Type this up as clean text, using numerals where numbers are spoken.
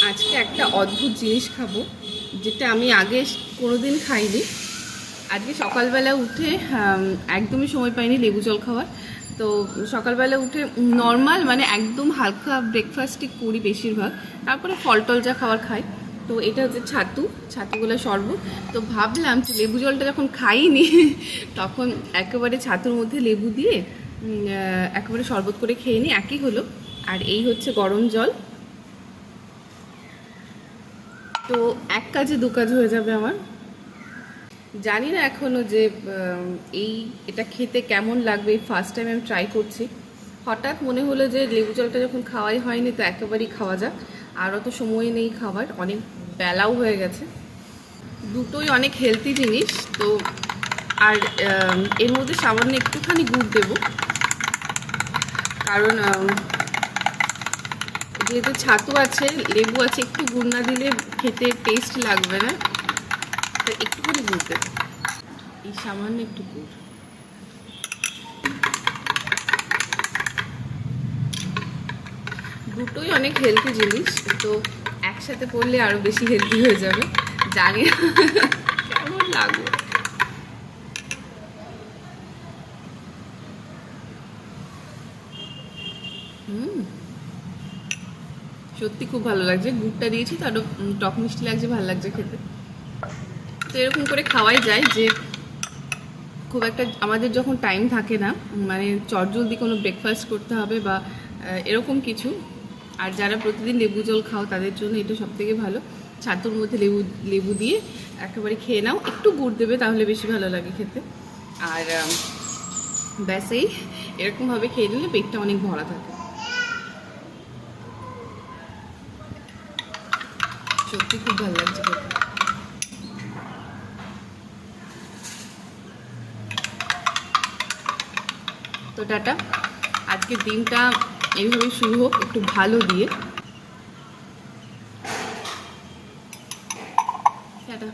আজকে একটা অদ্ভুত জিনিস খাবো, যেটা আমি আগে কোনোদিন খাইনি। আজকে সকালবেলা উঠে একদমই সময় পাইনি লেবু জল খাওয়ার। তো সকালবেলা উঠে নর্মাল মানে একদম হালকা ব্রেকফাস্টই করি বেশিরভাগ, তারপরে ফল টল যা খাওয়ার খাই। তো এটা হচ্ছে ছাতুগুলো শরবত। তো ভাবলাম যে লেবু জলটা যখন খাইনি তখন একেবারে ছাতুর মধ্যে লেবু দিয়ে একেবারে শরবত করে খেয়ে নিই, একই হলো। আর এই হচ্ছে গরম জল। তো এক কাজে দু কাজ হয়ে যাবে আমার। জানি না এখনও যে এটা খেতে কেমন লাগবে। ফার্স্ট টাইম আমি ট্রাই করছি। হঠাৎ মনে হলো যে লেবু জলটা যখন খাওয়াই হয়নি তো একেবারেই খাওয়া যাক। আর অত সময় নেই খাবার, অনেক বেলাও হয়ে গেছে। দুটোই অনেক হেলদি জিনিস। তো আর এর মধ্যে সামান্য একটুখানি গুড় দেবো, কারণ যেহেতু ছাতু আছে, লেবু আছে, একটু গুড় না দিলে খেতে টেস্ট লাগবে না। তো একটুখানি গুড় দেবো, এই সামান্য একটু গুড়। দুটোই অনেক হেলদি জিনিস, তো একসাথে পড়লে আরো বেশি হেলদি হয়ে যাবে। জানি না কেমন লাগবে। সত্যি খুব ভালো লাগছে। গুড়টা দিয়েছি তো আরো টক মিষ্টি লাগছে, ভালো লাগছে খেতে। তো এরকম করে খাওয়াই যায় যে খুব একটা আমাদের যখন টাইম থাকে না, মানে চটজলদি কোনো ব্রেকফাস্ট করতে হবে বা এরকম কিছু, আর যারা প্রতিদিন লেবু জল খাও তাদের জন্য এটা সবথেকে ভালো। ছাতুর মধ্যে লেবু দিয়ে একেবারে খেয়ে নাও, একটু গুড় দেবে তাহলে বেশি ভালো লাগে খেতে। আর ব্যাস এরকমভাবে খেয়ে নিলে পেটটা অনেক ভরা থাকে। সত্যি খুব ভালো লাগছে খেতে। তো টাটা, আজকের দিনটা এইভাবে শুরু হোক একটু ভালো দিয়ে। টাটা।